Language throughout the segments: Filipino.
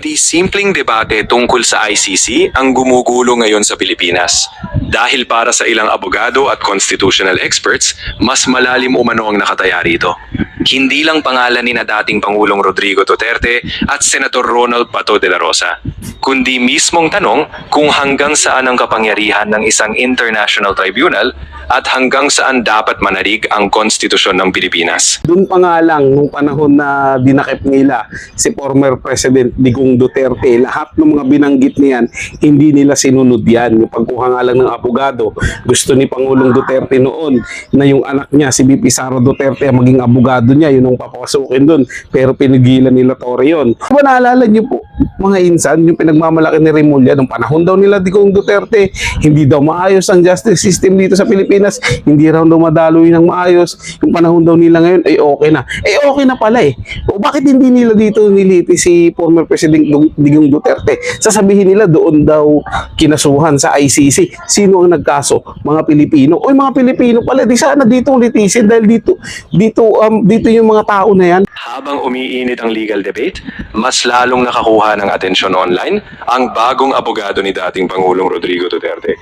Hindi simpleng debate tungkol sa ICC ang gumugulo ngayon sa Pilipinas. Dahil para sa ilang abogado at constitutional experts, mas malalim umano ang nakataya rito. Hindi lang pangalan ni na dating Pangulong Rodrigo Duterte at Senator Ronald Bato de la Rosa, kundi mismong tanong kung hanggang saan ang kapangyarihan ng isang international tribunal at hanggang saan dapat manalig ang konstitusyon ng Pilipinas. Doon pa nga lang, nung panahon na dinakip nila si former President Digong Duterte, lahat ng mga binanggit niyan, hindi nila sinunod yan. Yung pagkuha nga lang ng abogado, gusto ni Pangulong Duterte noon na yung anak niya, si BP Sara Duterte, maging abogado niya, yun ang papasukin doon. Pero pinigilan nila Torre yun. Diba naalala niyo po, mga insan, yung pinagmamalaki ni Remulla, nung panahon daw nila Digong Duterte, hindi daw maayos ang justice system dito sa Pilipinas, hindi raw daw madaloy ng maayos. Yung panahon daw nila ngayon ay okay na. Okay na pala eh. O bakit hindi nila dito niliti si former President Digong Duterte? Sasabihin nila doon daw kinasuhan sa ICC. Sino ang nagkaso? Mga Pilipino. Oy, mga Pilipino pala, di sana dito litisin dahil dito yung mga tao na yan. Habang umiinit ang legal debate, mas lalong nakakuha ng atensyon online ang bagong abogado ni dating Pangulong Rodrigo Duterte.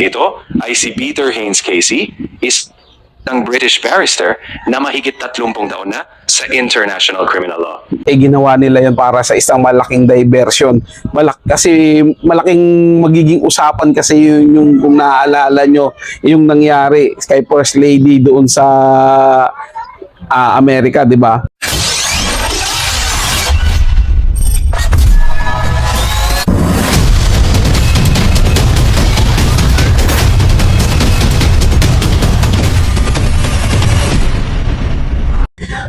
Ito ay si Peter Haynes Casey, isang British barrister na mahigit 30 taon na sa international criminal law. Ginawa nila yan para sa isang malaking diversion. Kasi malaking magiging usapan kasi yung kung naaalala nyo, yung nangyari kay First Lady doon sa Amerika, di ba?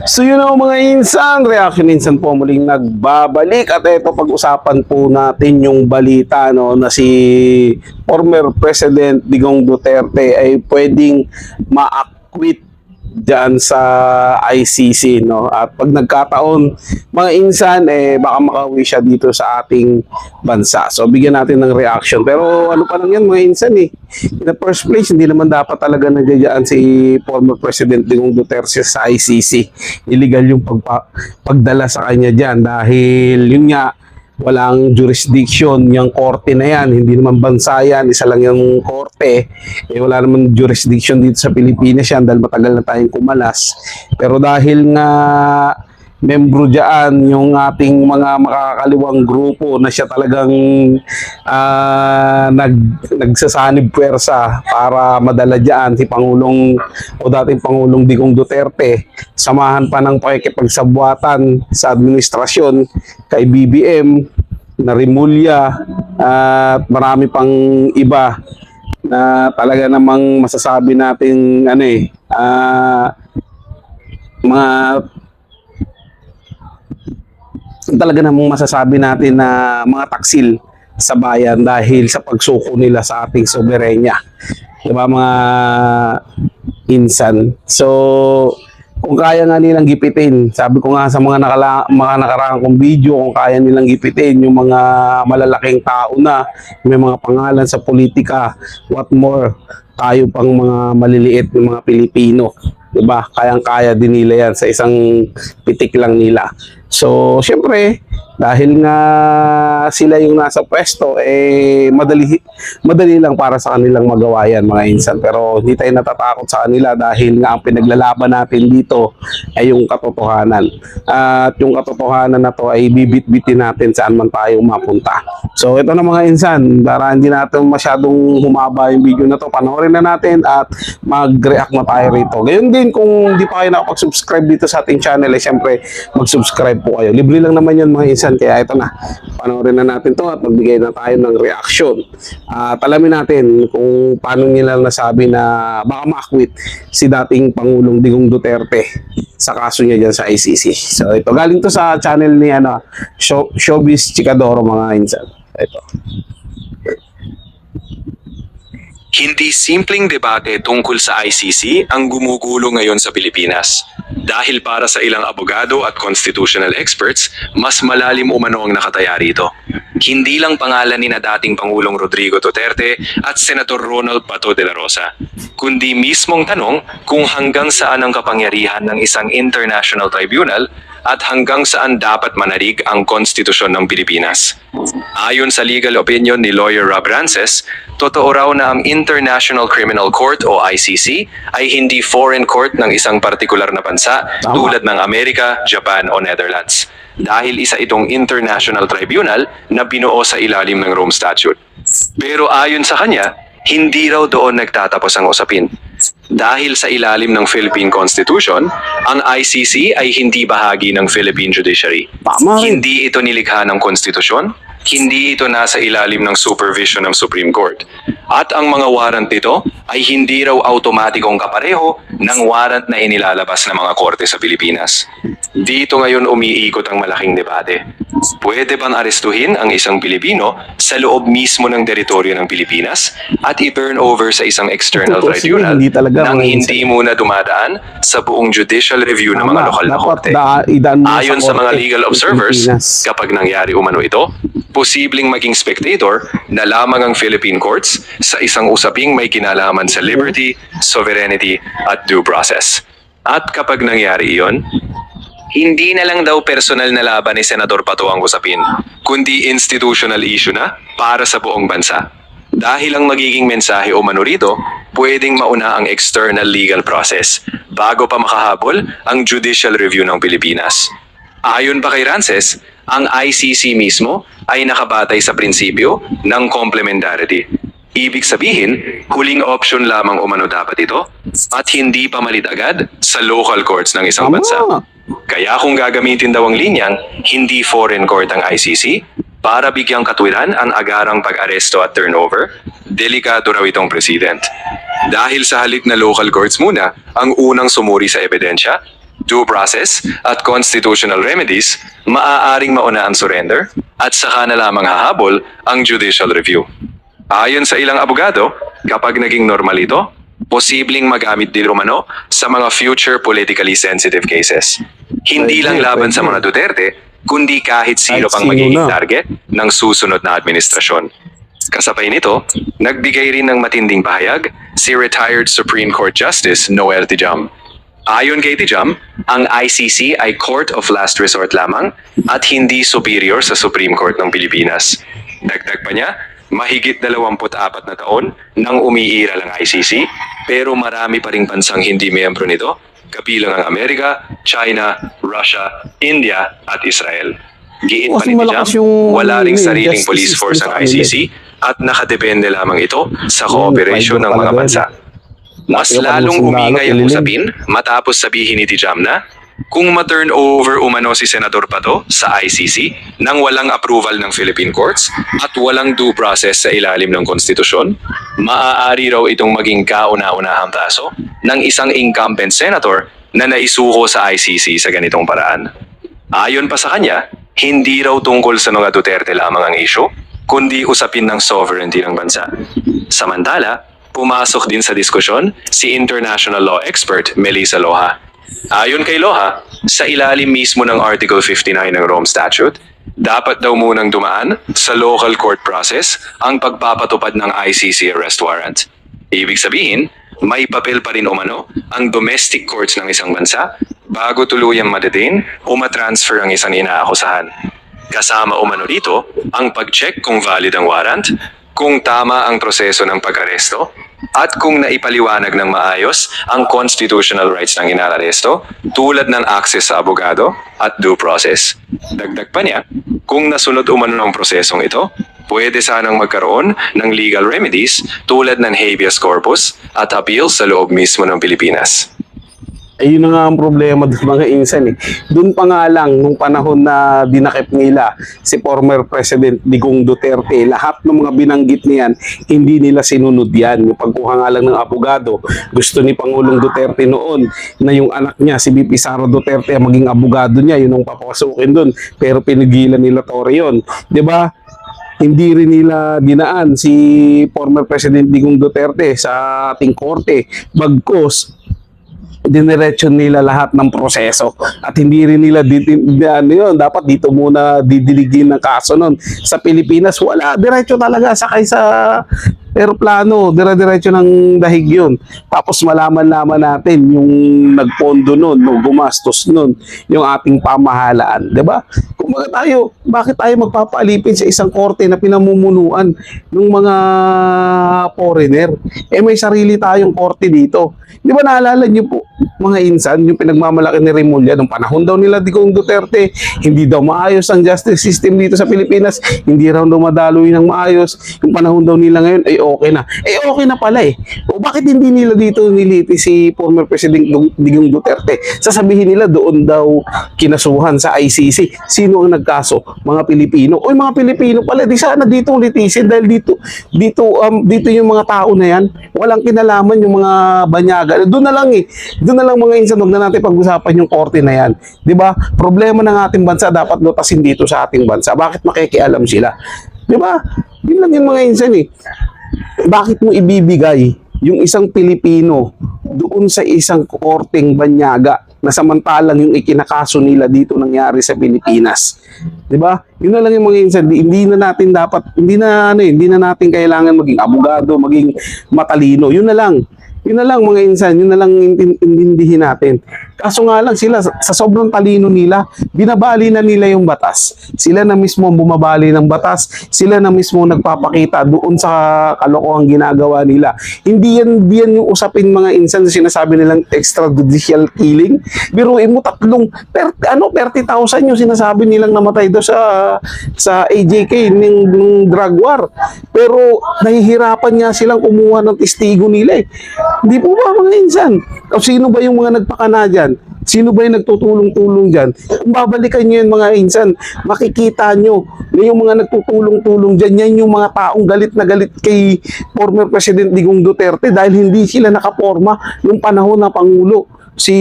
So yun ang mga insan, Reaction Insan po muling nagbabalik at ito pag-usapan po natin yung balita no, na si former President Digong Duterte ay pwedeng ma-acquit dyan sa ICC no, at pag nagkataon mga insan baka makauwi siya dito sa ating bansa. So bigyan natin ng reaction, pero ano pa lang yan mga insan in the first place hindi naman dapat talaga nandiyan si former President Digong Duterte sa ICC. Illegal yung pagdala sa kanya dyan dahil yun nga walang jurisdiction yung korte na yan, hindi naman bansa yan, isa lang yung korte, wala naman jurisdiction dito sa Pilipinas yan dahil matagal na tayong kumalas. Pero dahil nga membro dyan yung ating mga makakaliwang grupo na siya talagang nagsasanib puwersa para madala dyan si Pangulong o dating Pangulong Digong Duterte, samahan pa ng pakikipagsabwatan sa administrasyon kay BBM, na Remulla at marami pang iba na talaga namang masasabi natin mga talaga namang masasabi natin na mga taksil sa bayan dahil sa pagsuko nila sa ating soberenya. Diba mga insan? So kung kaya nga nilang gipitin, sabi ko nga sa mga nakaraang kong video, kung kaya nilang gipitin yung mga malalaking tao na may mga pangalan sa politika, what more tayo pang mga maliliit ng mga Pilipino, diba? Kayang-kaya din nila yan sa isang pitik lang nila. So syempre dahil nga sila yung nasa pwesto, madali lang para sa kanilang magawa yan mga insan. Pero hindi tayo natatakot sa kanila dahil nga ang pinaglalaban natin dito ay yung katotohanan. At yung katotohanan na to ay bibit-bitin natin saan man tayo mapunta. So ito na mga insan, para hindi natin masyadong humaba yung video na to, panoorin na natin at mag-react na tayo rito. Gayon din kung hindi pa kayo nakapag-subscribe dito sa ating channel, siyempre mag-subscribe po kayo. Libre lang naman yan mga insan. Kaya ito na, panoorin na natin to at magbigay na tayo ng reaction. At alamin natin kung paano nila nasabi na baka ma-acquit si dating Pangulong Digong Duterte sa kaso niya dyan sa ICC. So ito, galing to sa channel ni Showbiz Chikadoro mga insan. Ito. Hindi simpleng debate tungkol sa ICC ang gumugulo ngayon sa Pilipinas. Dahil para sa ilang abogado at constitutional experts, mas malalim umano ang nakataya rito. Hindi lang pangalan ni na dating Pangulong Rodrigo Duterte at Senator Ronald Bato de la Rosa, kundi mismong tanong kung hanggang saan ang kapangyarihan ng isang international tribunal at hanggang saan dapat manalig ang konstitusyon ng Pilipinas. Ayon sa legal opinion ni Lawyer Rob Rances, totoo raw na ang International Criminal Court o ICC ay hindi foreign court ng isang partikular na bansa Tama. tulad ng Amerika, Japan o Netherlands. Dahil isa itong international tribunal na binuo sa ilalim ng Rome Statute. Pero ayon sa kanya, hindi raw doon nagtatapos ang usapin. Dahil sa ilalim ng Philippine Constitution, ang ICC ay hindi bahagi ng Philippine Judiciary. Tama rin. Hindi ito nilikha ng konstitusyon, hindi ito nasa ilalim ng supervision ng Supreme Court. At ang mga warrant nito ay hindi raw automatikong kapareho ng warrant na inilalabas ng mga korte sa Pilipinas. Dito ngayon umiikot ang malaking debate. Pwede bang arestuhin ang isang Pilipino sa loob mismo ng teritoryo ng Pilipinas at i-turn over sa isang external Totoo, sige, tribunal hindi talaga nang mga hindi muna dumadaan sa buong judicial review ng mga Tama. lokal na Dapat korte? idaan mo Ayon sa mga korte legal ng observers, Pilipinas. kapag nangyari umano ito, posibleng maging spectator na lamang ang Philippine courts sa isang usaping may kinalaman sa liberty, sovereignty at due process. At kapag nangyari iyon, hindi na lang daw personal na laban ni Senador Pato ang usapin, kundi institutional issue na para sa buong bansa. Dahil ang magiging mensahe umano rito, pwedeng mauna ang external legal process bago pa makahabol ang judicial review ng Pilipinas. Ayon pa kay Rances, ang ICC mismo ay nakabatay sa prinsipyo ng complementarity. Ibig sabihin, huling option lamang umano dapat ito at hindi pamalit agad sa local courts ng isang Tama. bansa. Kaya kung gagamitin daw ang linyang, hindi foreign court ang ICC, para bigyang katwiran ang agarang pag-aresto at turnover, delikado raw itong president. Dahil sa halip na local courts muna ang unang sumuri sa ebidensya, due process at constitutional remedies, maaaring mauna ang surrender at saka na lamang hahabol ang judicial review. Ayon sa ilang abogado, kapag naging normal ito, posibleng magamit din umano sa mga future politically sensitive cases. Hindi lang laban sa mga Duterte, kundi kahit sino Kahit pang sino magiging na. target ng susunod na administrasyon. Kasabay nito, nagbigay rin ng matinding pahayag si retired Supreme Court Justice Noel Tijam. Ayon kay Tijam, ang ICC ay court of last resort lamang at hindi superior sa Supreme Court ng Pilipinas. Dagdag pa niya, mahigit 24 na taon nang umiiral ang ICC, pero marami pa ring bansang hindi miyembro nito, kabilang ang Amerika, China, Russia, India at Israel. Giit pa Kasi ni malakas Tijam, yung, wala ring ano, sariling justice police system force sa ang kanila. ICC at nakadepende lamang ito sa cooperation ng mga bansa. Mas Laki pa lalong ng umingay ang sundalo, usapin matapos sabihin ni Tijam na kung ma-turn over umano si Senador Pato sa ICC nang walang approval ng Philippine courts at walang due process sa ilalim ng konstitusyon, maaari raw itong maging kauna-unahang kaso ng isang incumbent senator na naisuko sa ICC sa ganitong paraan. Ayon pa sa kanya, hindi raw tungkol sa mga Duterte lamang ang issue, kundi usapin ng sovereignty ng bansa. Samantala, pumasok din sa diskusyon si international law expert Melissa Loha. Ayon kay Loha, sa ilalim mismo ng Article 59 ng Rome Statute, dapat daw munang dumaan sa local court process ang pagpapatupad ng ICC arrest warrant. Ibig sabihin, may papel pa rin umano ang domestic courts ng isang bansa bago tuluyang ma-detain o ma-transfer ang isang inaakusahan. Kasama umano dito ang pag-check kung valid ang warrant, kung tama ang proseso ng pag-aresto, at kung naipaliwanag ng maayos ang constitutional rights ng inararesto tulad ng access sa abogado at due process. Dagdag pa niya, kung nasunod umano ng prosesong ito, pwede sanang magkaroon ng legal remedies tulad ng habeas corpus at appeals sa loob mismo ng Pilipinas. Ayun na nga ang problema ng mga insan eh. Doon pa nga lang, nung panahon na dinakip nila si former President Digong Duterte, lahat ng mga binanggit niyan, hindi nila sinunod yan. Yung pagkuha nga lang ng abogado, gusto ni Pangulong Duterte noon na yung anak niya, si BP Sara Duterte, maging abogado niya, yun ang papasukin doon. Pero pinigilan nila Torre yun. 'Di ba? Hindi rin nila dinaan si former President Digong Duterte sa ating korte. Bagkus, diniretso nila lahat ng proseso at hindi rin nila dapat dito muna didiligin ng kaso nun. Sa Pilipinas wala, diretso talaga sakay sa Eroplano, dire-diretso ng dahig yun. Tapos malaman-laman natin yung nagpondo nun, no, gumastos nun, yung ating pamahalaan. 'Di ba? Kung tayo, bakit tayo magpapaalipin sa isang korte na pinamumunuan ng mga foreigner? May sarili tayong korte dito. Di ba naalala niyo po, mga insan, yung pinagmamalaki ni Remulla nung panahon daw nila Digong Duterte, hindi daw maayos ang justice system dito sa Pilipinas, hindi raw dumadaloy ng maayos, yung panahon daw nila ngayon ay okay na. Okay na pala eh. O bakit hindi nila dito niliti si former President Digong Duterte? Sasabihin nila doon daw kinasuhan sa ICC. Sino ang nagkaso? Mga Pilipino. O yung mga Pilipino pala, di sana dito litisin dahil dito yung mga tao na yan, walang kinalaman yung mga banyaga. Doon na lang eh. Doon na lang mga insan, huwag na natin pag-usapan yung korte na yan. 'Di ba? Problema ng ating bansa dapat lutasin dito sa ating bansa. Bakit makikialam sila? 'Di ba? Yun lang yung mga insan eh. Bakit mo ibibigay yung isang Pilipino doon sa isang korteng banyaga na samantalang yung ikinakaso nila dito nangyari sa Pilipinas? 'Di ba? Yun na lang yung mga insan, hindi na natin kailangan maging abogado, maging matalino. Yun na lang mga insan, yun na lang intindihin natin. Kaso nga lang sila, sa sobrang talino nila, binabali na nila yung batas. Sila na mismo ang bumabali ng batas, sila na mismo nagpapakita doon sa kalokohang ginagawa nila. Hindi yan yung usapin mga insan na sinasabi nilang extrajudicial killing. Biruin mo 30,000 yung sinasabi nilang namatay doon sa AJK ng drug war. Pero nahihirapan nga silang kumuha ng testigo nila eh. Hindi po ba mga insan? O sino ba yung mga nagpakana dyan? Sino ba yung nagtutulong-tulong dyan? Kung babalikan nyo yun mga insan, makikita nyo na yung mga nagtutulong-tulong dyan, yan yung mga taong galit na galit kay former President Digong Duterte dahil hindi sila nakaporma nung panahon na Pangulo si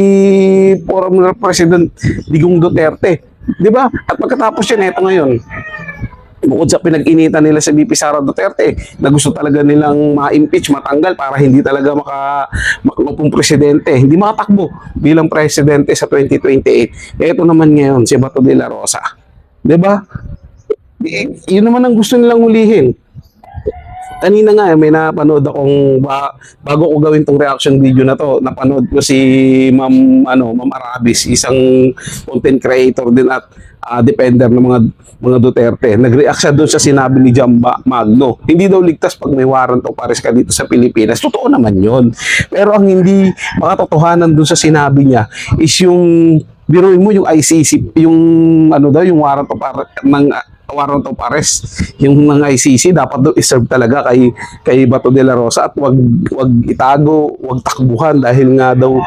former President Digong Duterte. Di ba? At pagkatapos yan, eto ngayon. Bukod sa pinag-initan nila sa VP Sara Duterte na gusto talaga nilang ma-impeach, matanggal para hindi talaga makakupong presidente, hindi makatakbo bilang presidente sa 2028. Ito naman ngayon, si Bato de la Rosa. 'Di ba? Yun naman ang gusto nilang hulihin. Kanina nga, may napanood akong bago ko gawin tong reaction video na to, napanood ko si Ma'am Arabis, isang content creator din at defender ng mga Duterte. Nag-react siya doon sa sinabi ni Jam Magno. Hindi daw ligtas pag may warrant of arrest ka dito sa Pilipinas. Totoo naman 'yon. Pero ang hindi makatotohanan doon sa sinabi niya is yung biruin mo yung ICC, yung yung warrant of arrest yung mga ICC dapat daw iserve talaga kay Bato de la Rosa at wag itago, wag takbuhan dahil nga daw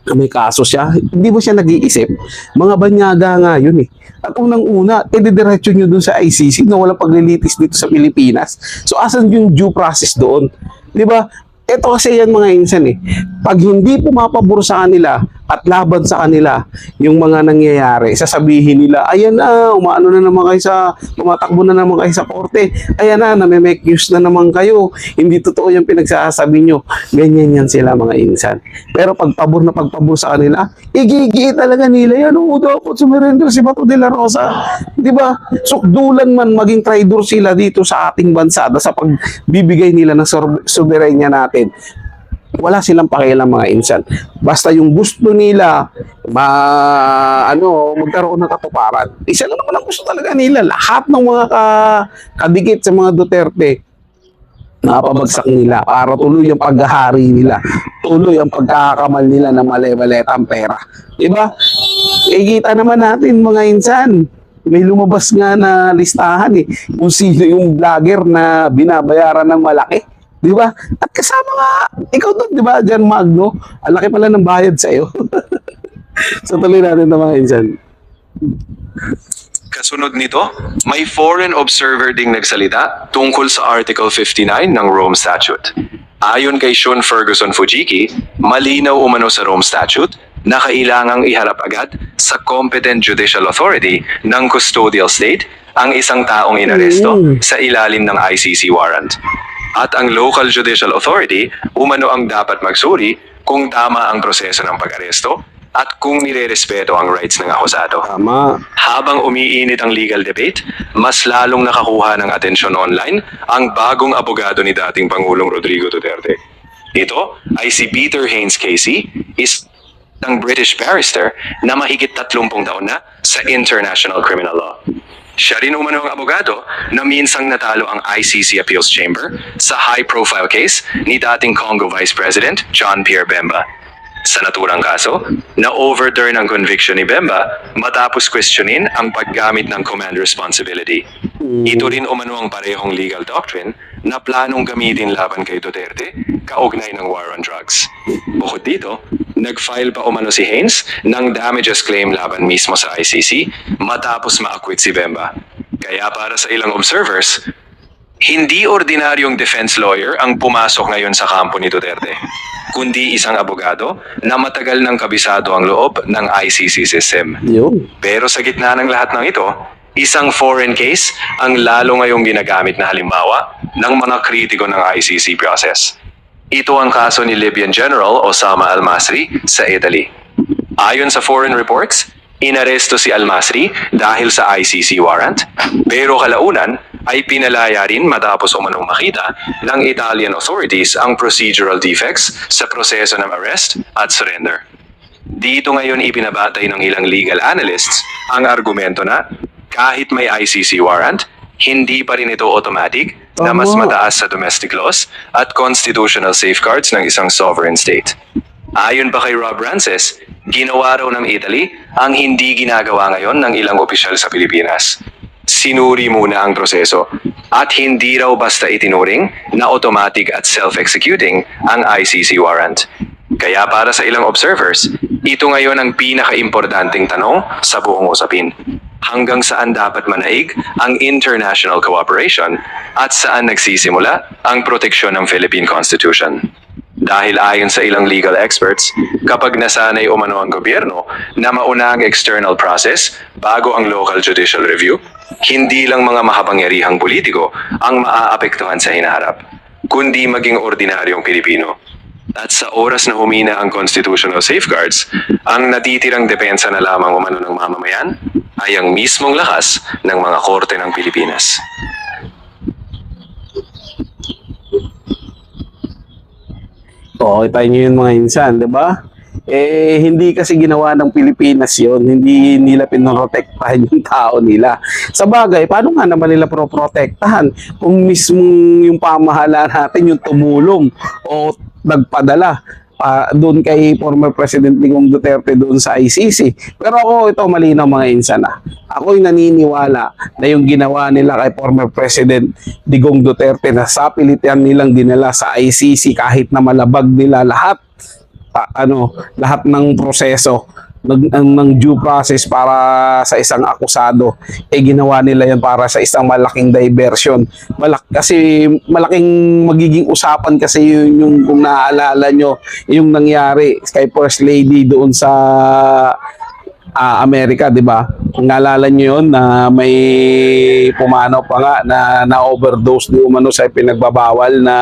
may kaso siya. Hindi mo siya nag-iisip. Mga banyaga nga yun eh. At unang-una, didiretso nyo dun sa ICC na walang paglilitis dito sa Pilipinas. So, asan yung due process doon? Di ba? Ito kasi yan mga insan eh. Pag hindi pumapabor sa kanila at laban sa kanila yung mga nangyayari, sasabihin nila, ayan na, tumatakbo na naman kayo sa korte, ayan na, name-make use na naman kayo, hindi totoo yung pinagsasabi nyo. Ganyan yan sila mga insan. Pero pag pabor sa kanila, igigi talaga nila yan, dapat sumurrender si Bato de la Rosa. Di ba? Sukdulan man maging traidor sila dito sa ating bansa sa pagbibigay nila ng soberanya natin. Wala silang pakialam mga insan. Basta yung gusto nila magkaroon ng katuparan. Isa lang naman ang gusto talaga nila. Lahat ng mga kadikit sa mga Duterte napabagsak nila para tuloy yung paghahari nila. Tuloy ang pagkakamal nila ng mali-maletang pera. Diba? Ikita naman natin mga insan. May lumabas nga na listahan eh. Kung sino yung vlogger na binabayaran ng malaki. Di ba? At kasama nga, ikaw doon, di ba, Jan Magno? Ang laki pala ng bayad sa'yo. So, tuloy natin ito mga insan. Kasunod nito, may foreign observer ding nagsalita tungkol sa Article 59 ng Rome Statute. Ayon kay Shun Ferguson Fujiki, malinaw umano sa Rome Statute na kailangang iharap agad sa competent judicial authority ng custodial state ang isang taong inaresto sa ilalim ng ICC warrant. At ang local judicial authority umano ang dapat magsuri kung tama ang proseso ng pag-aresto at kung nirerespeto ang rights ng akusado. Tama. Habang umiinit ang legal debate, mas lalong nakakuha ng atensyon online ang bagong abogado ni dating Pangulong Rodrigo Duterte. Ito ay si Peter Haynes Casey, isang British barrister na mahigit 30 taon na sa international criminal law. Siya rin umano ang abogado na minsang natalo ang ICC Appeals Chamber sa high-profile case ni dating Congo Vice President John Pierre Bemba. Sa naturang kaso, na-overturn ang conviction ni Bemba matapos questionin ang paggamit ng command responsibility. Ito rin umano ang parehong legal doctrine na planong gamitin laban kay Duterte kaugnay ng war on drugs. Bukod dito, nag-file pa umano si Haynes ng damages claim laban mismo sa ICC matapos ma-acquit si Bemba. Kaya para sa ilang observers, hindi ordinaryong defense lawyer ang pumasok ngayon sa kampo ni Duterte, kundi isang abogado na matagal nang kabisado ang loob ng ICC system. Yun. Pero sa gitna ng lahat ng ito, isang foreign case ang lalo ngayong ginagamit na halimbawa ng mga kritiko ng ICC process. Ito ang kaso ni Libyan General Osama al-Masri sa Italy. Ayon sa foreign reports, inaresto si al-Masri dahil sa ICC warrant, pero kalaunan ay pinalaya rin matapos umanong makita ng Italian authorities ang procedural defects sa proseso ng arrest at surrender. Dito ngayon ipinabatay ng ilang legal analysts ang argumento na kahit may ICC warrant, hindi pa rin ito automatic na mas Tama. mataas sa domestic laws at constitutional safeguards ng isang sovereign state. Ayon pa kay Rob Rances, ginawa raw ng Italy ang hindi ginagawa ngayon ng ilang opisyal sa Pilipinas. Sinuri muna ang proseso at hindi raw basta itinuring na automatic at self-executing ang ICC warrant. Kaya para sa ilang observers, ito ngayon ang pinaka-importanting tanong sa buong usapin. Hanggang saan dapat manaig ang international cooperation at saan nagsisimula ang proteksyon ng Philippine Constitution. Dahil ayon sa ilang legal experts, kapag nasanay umano ang gobyerno na mauna ang external process bago ang local judicial review, hindi lang mga makapangyarihang politiko ang maaapektuhan sa hinaharap, kundi maging ordinaryong Pilipino. At sa oras na humina ang constitutional safeguards, ang natitirang depensa na lamang umano ng mamamayan ay ang mismong lakas ng mga korte ng Pilipinas. Oo, kita nyo yun mga insan, di ba? Hindi kasi ginawa ng Pilipinas yon, hindi nila pinoprotektahan yung tao nila. Sa bagay, paano nga naman nila proprotektahan kung mismo yung pamahalaan natin yung tumulong o nagpadala doon kay former President Digong Duterte doon sa ICC. Pero ako, ito malinaw mga insan. Ako'y naniniwala na yung ginawa nila kay former President Digong Duterte na sa pilitan nilang dinala sa ICC kahit na malabag nila lahat lahat ng proseso ng due process para sa isang akusado, ginawa nila yan para sa isang malaking diversion. Kasi malaking magiging usapan kasi yung kung naaalala nyo yung nangyari kay First Lady doon sa Amerika, di ba? Kung naalala nyo yun na may pumanaw pa nga na overdose di umano sa pinagbabawal na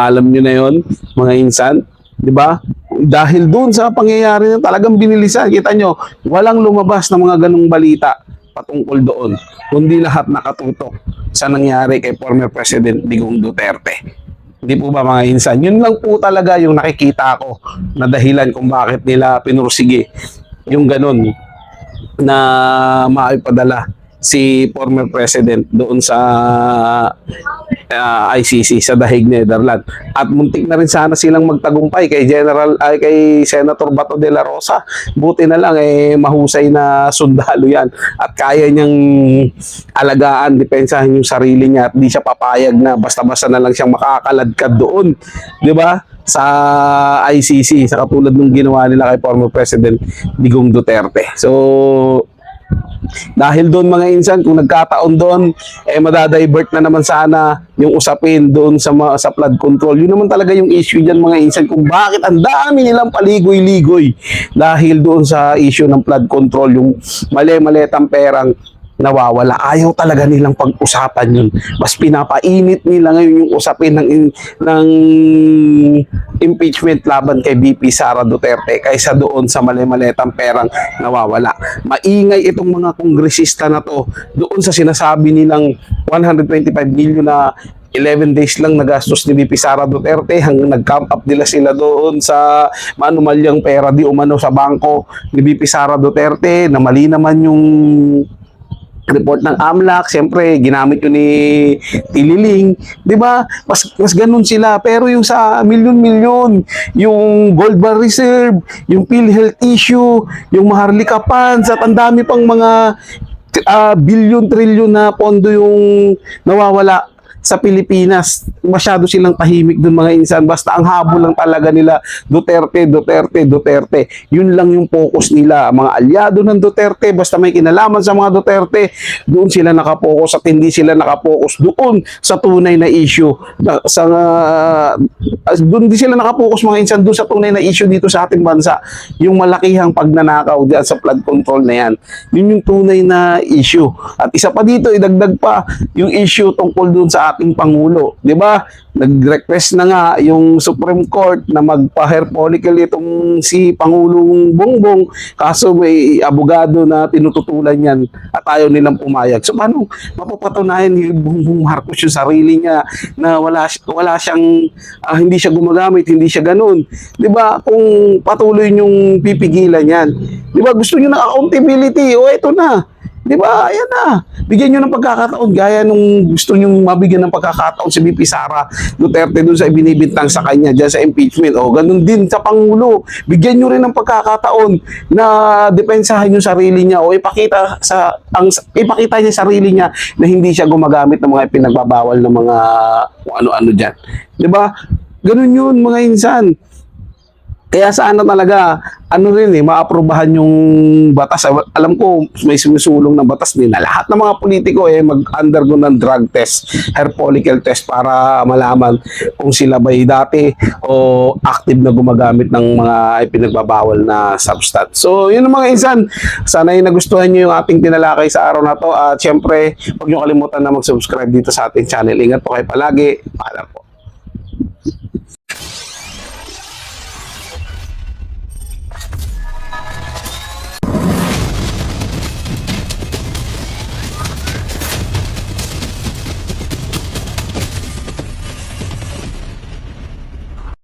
alam nyo na yun mga insan, di ba? Dahil doon sa pangyayari na talagang binilisan, kita nyo, walang lumabas na mga ganong balita patungkol doon, kundi lahat nakatutok sa nangyari kay former President Digong Duterte. Hindi po ba mga insan? Yun lang po talaga yung nakikita ko na dahilan kung bakit nila pinursige yung ganon na maipadala si former president doon sa ICC sa The Hague, Netherlands. At muntik na rin sana silang magtagumpay kay Senator Bato de la Rosa. Buti na lang mahusay na sundalo yan at kaya niyang alagaan, depensahan yung sarili niya at di siya papayag na basta-basta na lang siyang makakaladkad doon, 'di ba? Sa ICC, sa katulad ng ginawa nila kay former President Digong Duterte. So dahil doon mga insan, kung nagkataon doon, madadivert na naman sana yung usapin doon sa flood control. Yun naman talaga yung issue dyan mga insan, kung bakit ang dami nilang paligoy-ligoy dahil doon sa issue ng flood control, yung mali-malitang perang nawawala. Ayaw talaga nilang pag-usapan yun. Mas pinapainit nila ngayon yung usapin ng impeachment laban kay VP Sara Duterte kaysa doon sa mali-maletang perang nawawala. Maingay itong mga kongresista na to doon sa sinasabi nilang 125 million na 11 days lang nagastos ni VP Sara Duterte hanggang nag-camp up nila sila doon sa manumalyang pera di umano sa bangko ni VP Sara Duterte na mali naman yung report ng AMLAC, siyempre ginamit yun ni Tililing, 'di ba? Mas ganun sila, pero yung sa milyon-milyon, yung gold bar reserve, yung PhilHealth issue, yung Maharlika funds at ang dami pang mga bilyon trilyon na pondo yung nawawala sa Pilipinas. Masyado silang tahimik dun mga insan. Basta ang habol lang talaga nila, Duterte, Duterte, Duterte. Yun lang yung focus nila. Mga alyado ng Duterte, basta may kinalaman sa mga Duterte, doon sila nakapokus at hindi sila nakapokus doon sa tunay na issue. Doon di sila nakapokus mga insan doon sa tunay na issue dito sa ating bansa. Yung malakihang pagnanakaw dyan sa flood control na yan. Yun yung tunay na issue. At isa pa dito, idagdag pa yung issue tungkol doon sa ating Pangulo. Di ba? Nag-request na nga yung Supreme Court na magpa-hair follicle itong si Pangulong Bongbong, kaso may abogado na tinututulan yan at ayaw nilang pumayag. So paano mapapatunayan ni Bongbong Marcos yung sarili niya na wala siyang hindi siya gumagamit, hindi siya ganun. 'Di ba? Kung patuloy niyong pipigilan yan. 'Di ba? Gusto niyo ng accountability. O ito na. Di ba? Ayan na. Bigyan nyo ng pagkakataon gaya nung gusto nyo mabigyan ng pagkakataon si VP Sara Duterte dun sa ibinibintang sa kanya dyan sa impeachment. O, ganun din sa Pangulo. Bigyan nyo rin ng pagkakataon na depensahan yung sarili niya o ipakita niya sarili niya na hindi siya gumagamit ng mga pinagbabawal ng mga kung ano-ano dyan. Di ba? Ganun yun mga insan. Kaya sana talaga, maaprubahan yung batas. Alam ko, may sumusulong na batas din na lahat ng mga politiko mag-undergo ng drug test, hair follicle test para malaman kung sila ba'y dati o active na gumagamit ng mga ipinagbabawal na substance. So, yun ang mga insan. Sana yung nagustuhan nyo yung ating tinalakay sa araw na to. At syempre, huwag nyo kalimutan na mag-subscribe dito sa ating channel. Ingat po kayo palagi. Paalam po.